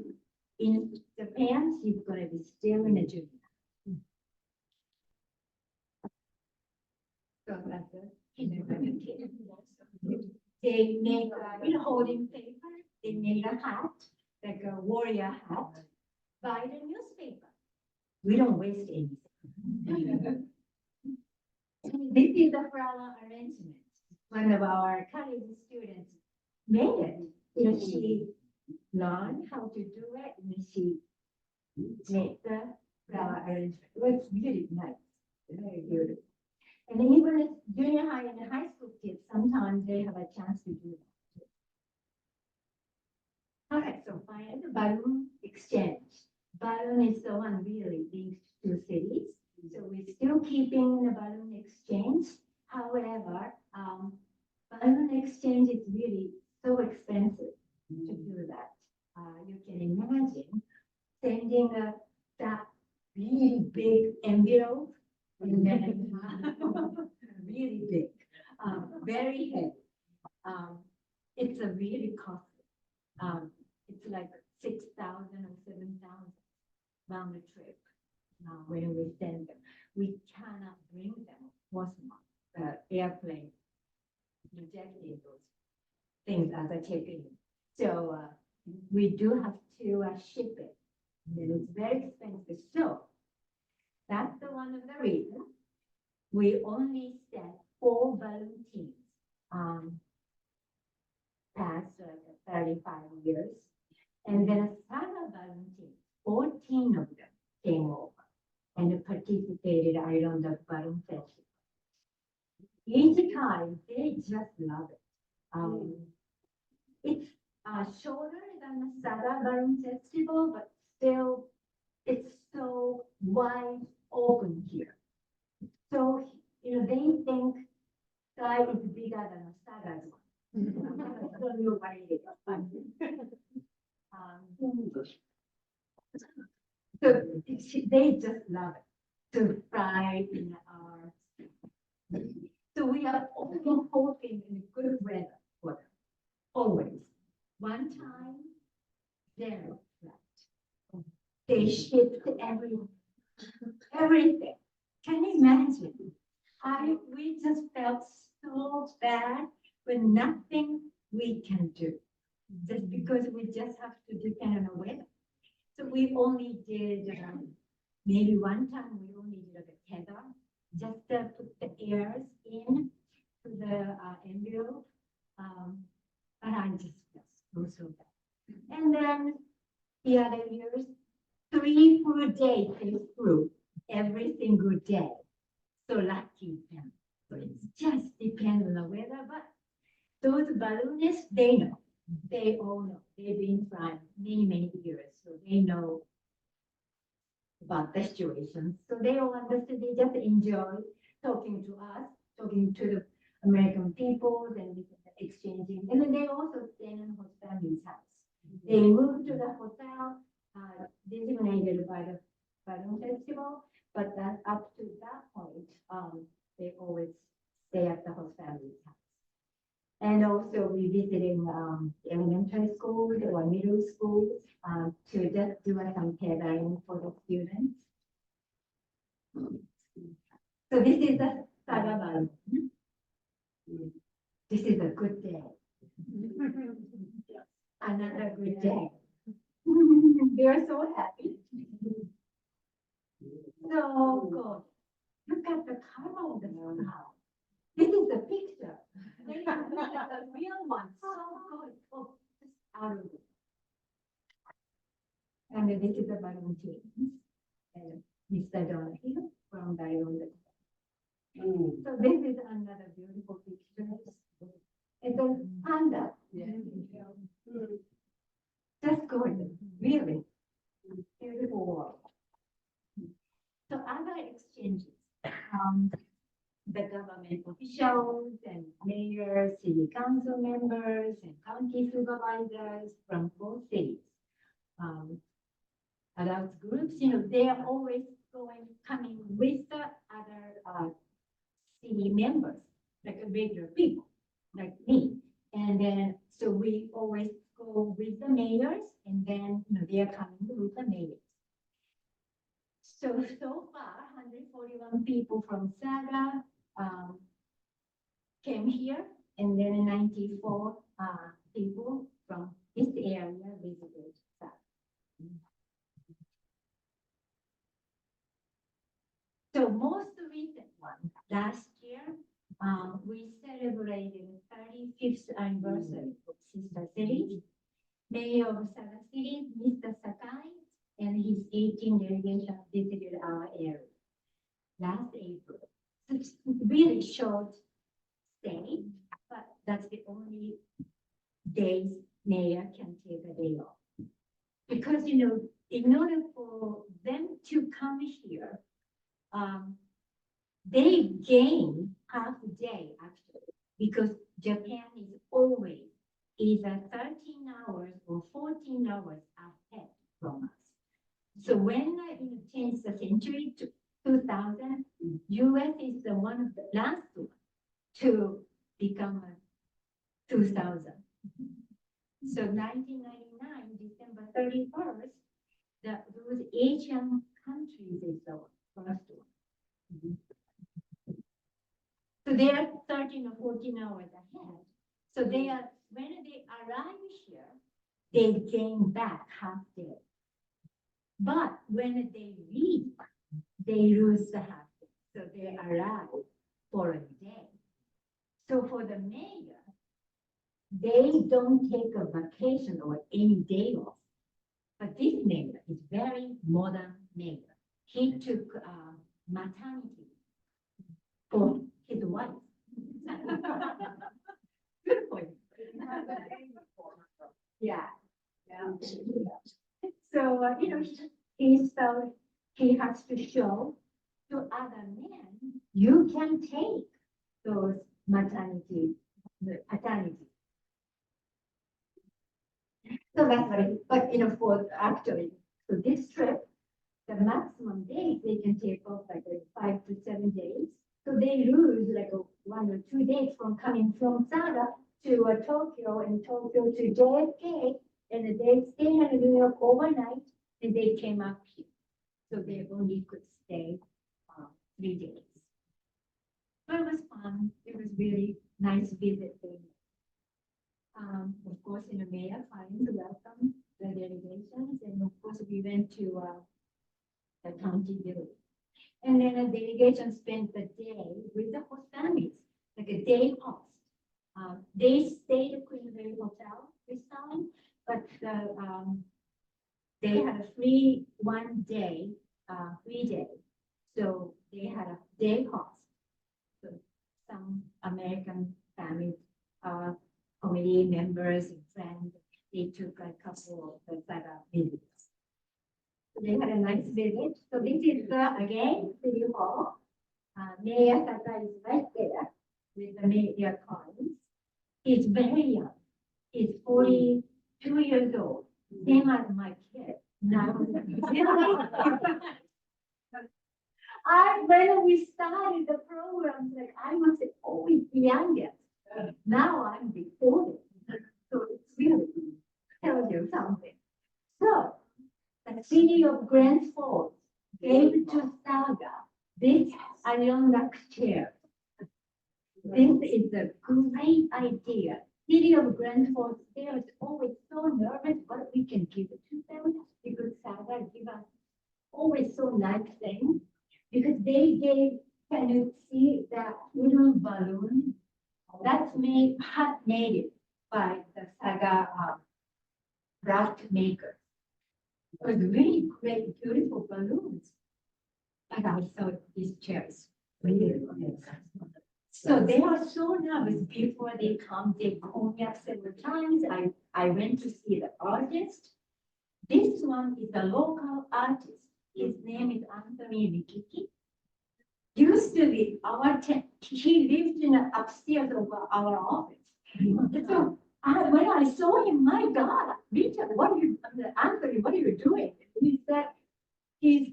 in Japan, she's gonna be still in a junior high. So that's it. They make holding paper, they made a hat, like a warrior hat, by the newspaper. We don't waste anything. This is the flower arrangement. One of our college students made it. She learned how to do it, and she made the flower arrangement. It was really nice, very beautiful. And even if junior high and high school kids, sometimes they have a chance to do that. All right, so find the balloon exchange. Balloon is the one really linked to cities. So we're still keeping the balloon exchange. However, balloon exchange is really so expensive to do that. You can imagine sending that really big envelope and then really big, very heavy. It's a really costly. It's like 6,000 or 7,000 round the trip. When we send them, we cannot bring them. Of course not. The airplane rejected those things as a check-in. So we do have to ship it. And it's very expensive. So that's the one of the reasons we only sent 4 balloon teams past 35 years. And then a Saga balloon team, 14 of them came over and participated on the balloon festival. Each time, they just love it. It's shorter than the Saga balloon festival, but still, it's so wide open here. So, they think sky is bigger than a Saga's one. I don't know why it is, but so they just love it to fly in our. So we are only hoping in good weather for them, always. One time, zero flight. They shipped everything. Can you imagine? We just felt so bad with nothing we can do, just because we just have to depend on the weather. So we only did, maybe one time we only did a tether, just to put the airs in to the envelope. But I just go so bad. And then the other years, 3 full days they flew every single day. So lucky them. So it just depends on the weather, but those balloonists, they know. They all know. They've been flying many, many years, so they know about the situation. So they all understand. They just enjoy talking to us, talking to the American people, and exchanging. And then they also stay in host family's house. They moved to the hotel designated by the balloon festival, but that up to that point, they always stay at the host family's house. And also we visiting elementary schools or middle schools to just do some tailoring for the students. So this is the Saga balloon. This is a good day. Another good day. They are so happy. So good. Look at the color of the sky. This is a picture. They have the real one. So good. Oh, just out of it. And this is the balloon team. And Mr. Donahue from Diamond. So this is another beautiful picture. It's a panda. Just gorgeous, really. Beautiful world. So other exchanges, the government officials and mayors, city council members and county supervisors from both cities. Adult groups, they are always coming with the other city members, like regular people, like me. And then, so we always go with the mayors, and then they are coming with the mayors. So far, 141 people from Saga came here, and then 94 people from this area visited Saga. So most recent one, last year, we celebrated 35th anniversary of Sister City. Mayor of Saga City, Mr. Sakai, and his 18 delegation visited our area last April. So it's really short stay, but that's the only days mayor can take a day off. Because, in order for them to come here, they gain half a day actually, because Japan is always either 13 hours or 14 hours ahead from us. So when in the 10th century, 2000, US is one of the last one to become 2000. So 1999, December 31st, those Asian countries is the first one. So they are 13 or 14 hours ahead. So when they arrive here, they gain back half day. But when they leave, they lose the half day. So they arrive for a day. So for the mayor, they don't take a vacation or any day off. But this mayor is very modern mayor. He took maternity for his wife. Good for you. Yeah. So, he has to show to other men, you can take those paternity. So that's what but for actually, so this trip, the maximum days they can take off like 5 to 7 days. So they lose like 1 or 2 days from coming from Saga to Tokyo, and Tokyo to JFK, and they stay in New York overnight, and they came up here. So they only could stay 3 days. But it was fun. It was really nice visit. Of course, mayor finally welcomed the delegations, and of course we went to the county building. And then a delegation spent the day with the host families, like a day host. They stayed at Queen Hotel this time, but they had a free 1 day, free day. So they had a day host. So some American families, committee members and friends, they took a couple of the Saga visits. So they had a nice visit. So this is again City Hall. Mayor Sakai is right there with the mayor Collins. He's very young. He's 42 years old, same as my kid. Now, when we started the program, like I was always the youngest. Now I'm before it. So it's really tells you something. So the city of Glens Falls gave to Saga this Adirondack chair. This is a great idea. City of Glens Falls, they are always so nervous what we can give it to them because Saga give us always so nice things. Because they gave, can you see that little balloon? That's made, handmade by the Saga craft maker. It was really great, beautiful balloons. And I saw these chairs. Really. So they are so nervous before they come. They call me up several times. I went to see the artist. This one is a local artist. His name is Anthony Rikiki. Used to be he lived in the upstairs of our office. So when I saw him, my God, Richard, Anthony, what are you doing? He said he's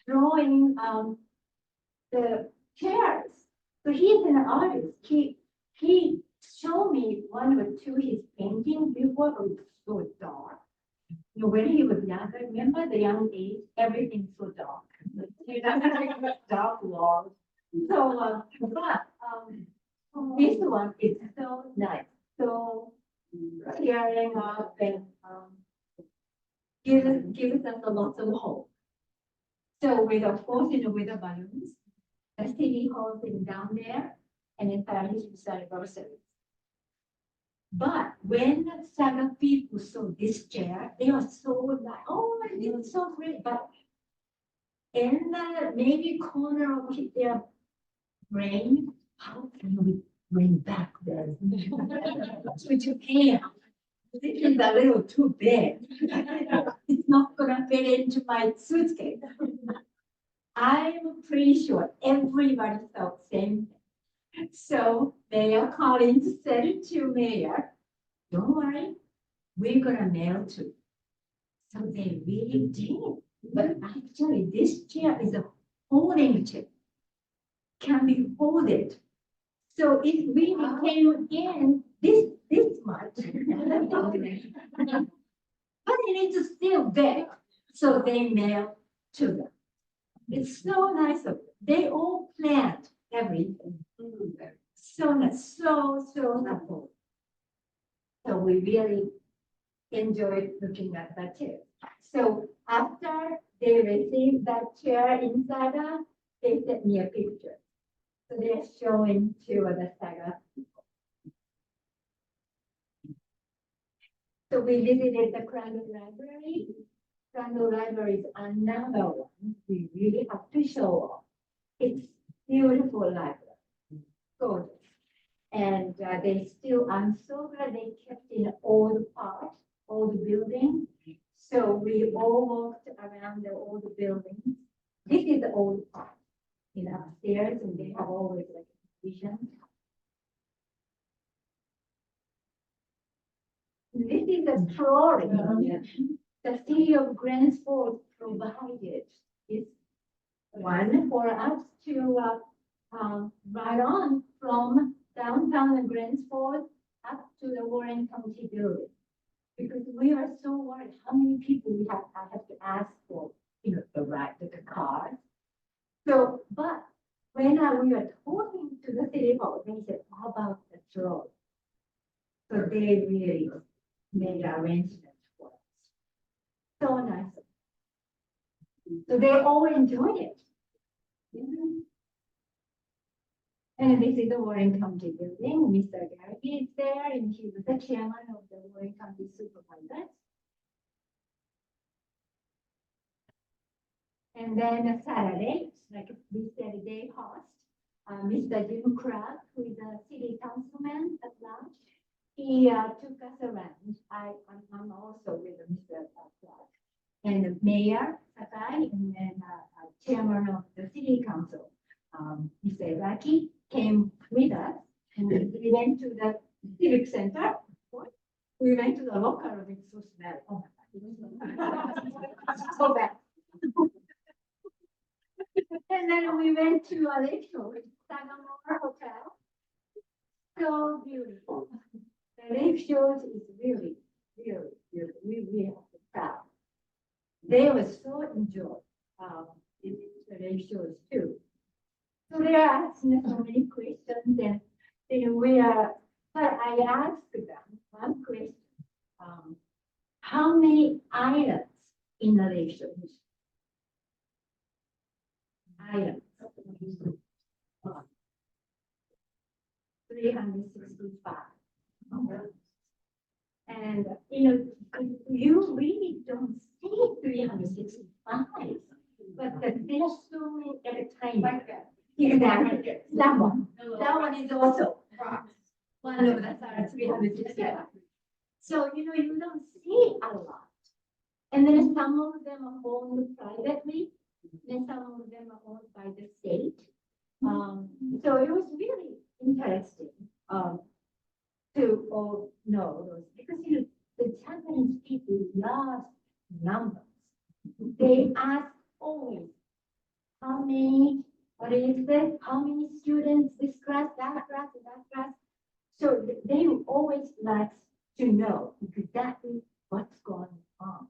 drawing the chairs. So he's an artist. He showed me one or two his paintings before. It was so dark. You know, when he was younger, remember the young age, everything's so dark. Dark walls. So, this one is so nice. So tearing up and gives us a lot of hope. So with, of course, you know, with the balloons, the city hall thing down there, and then 30th anniversary. But when the Saga people saw this chair, they were so like, oh, this is so great. But in the maybe corner of their brain, how can we bring back the to Japan? This is a little too big. It's not gonna fit into my suitcase. I'm pretty sure everybody felt the same thing. So Mayor Collins said it to Mayor, don't worry, we're gonna mail to. So they really did. But actually, this chair is a folding chair. Can be folded. So it really came in this much. But it is still big. So they mail to them. It's so nice of them. They all planned everything. So nice, so helpful. So we really enjoyed looking at that chair. So after they received that chair in Saga, they sent me a picture. So they're showing to the Saga people. So we visited the Crandall Library. Crandall Library is another one we really have to show off. It's beautiful library, gorgeous. And I'm so glad they kept in all the parts, all the buildings. So we all walked around all the buildings. This is the old part, you know, upstairs, and they have always like a vision. This is the flooring. The city of Glens Falls provided this one for us to ride on from downtown Glens Falls up to the Warren County building. Because we are so worried how many people I have to ask for, you know, the ride to the cars. So, but when we were talking to the city hall, they said, how about the road? So they really made arrangements for us. So nice. So they all enjoyed it. And this is the Warren County building. Mr. Gary is there, and he was the chairman of the Warren County Supervisors. And then Saturday, like we said, they host Mr. Jim Crabb, who is a city councilman at large. He took us around. I'm also with Mr. Crabb. And Mayor Sakai, and then chairman of the city council, Mr. Iraqi, came with us. And we went to the civic center. We went to the locker room. It's so smell. Oh my God. So bad. And then we went to a Lakeshore, Sagamore Hotel. so beautiful. The lake shores is really, really beautiful. We have to proud. They were so enjoyed, the lake shores too. So they are asking us so many questions and but I asked them one question. How many islands in the lake shores? Islands. 365. And, you really don't see 365, but there's so many at a time. Like that. Exactly. That one is also one of the 365. So, you don't see a lot. And then some of them are owned privately, and some of them are owned by the state. So it was really interesting to all know those because the Japanese people love numbers. They ask always how many, what is this? How many students this class, that class, and that class. So they always like to know exactly what's going on.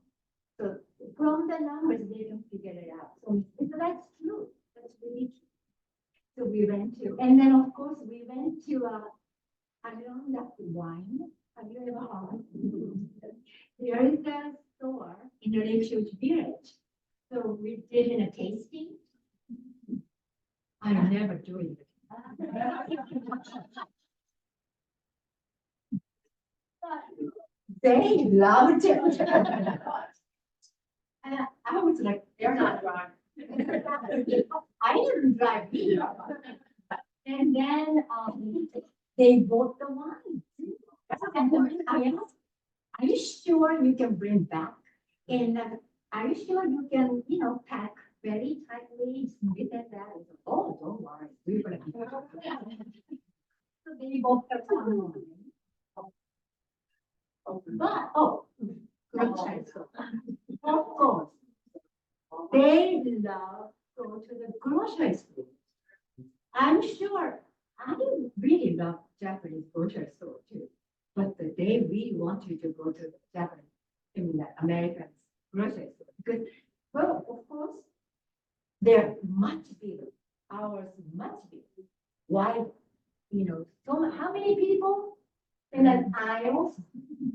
So from the numbers, they can figure it out. So that's true. That's really true. So we went to, and then of course we went to Adirondack Wine. Have you ever heard? There is a store in the Lake Shores Village. So we did a tasting. I never do it. They loved it. And I was like, they're not driving. I didn't drive either. And then they bought the wine. And then I asked, are you sure you can bring back? And are you sure you can, pack very tightly, smooth and that? I said, oh, don't worry. We're gonna keep it. So they bought the wine. But, grocery store. Of course, they love go to the grocery store. I'm sure I really love Japanese grocery store too. But they really want you to go to the Japanese, the American grocery store because, well, of course, they're much bigger. Ours much bigger. Why, so how many people in the aisles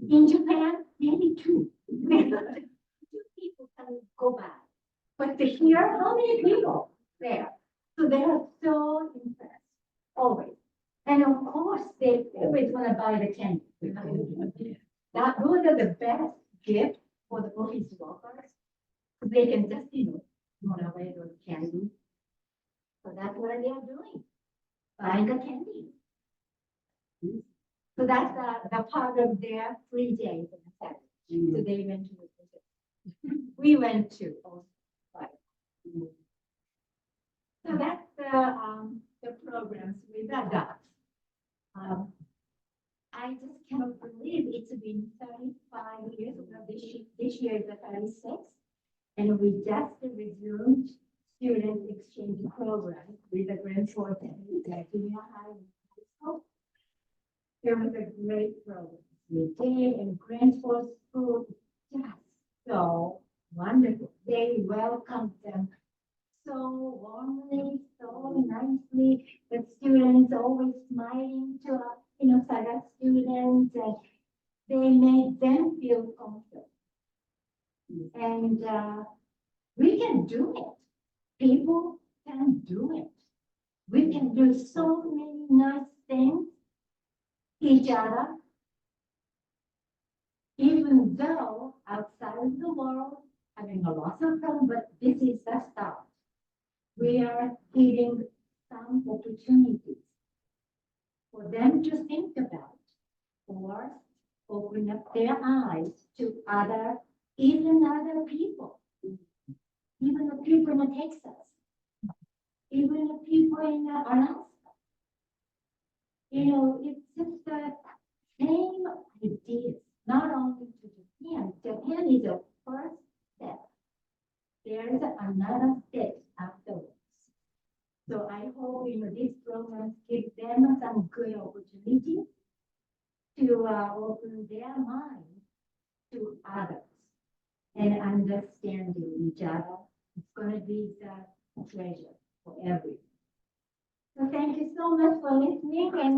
in Japan? Maybe two. Two people can go by. But here, how many people there? So they are so impressed, always. And of course, they always want to buy the candy. Those are the best gift for the office workers. They can just, run away those candy. So that's what they are doing, buying the candy. So that's the part of their 3 days in the Saturday. So they went to the we went to also. So that's the programs with adults. I just cannot believe it's been 35 years. This year is the 36th, and we just resumed student exchange program with the Glens Falls and Saga junior high and high school. There was a great program. We did, and Glens Falls school just so wonderful. They welcomed them so warmly, so nicely. The students always smiling to Saga students, and they made them feel comfortable. And we can do it. People can do it. We can do so many nice things each other, even though outside the world having a lot of fun, but this is the start. We are giving some opportunities for them to think about or open up their eyes to even other people, even the people in Texas, even the people in Alaska. It's just the same ideas, not only to Japan. Japan is the first step. There's another step afterwards. So I hope, these programs give them some good opportunities ability to open their mind to others and understanding each other. It's going to be the treasure for everyone. So thank you so much for listening and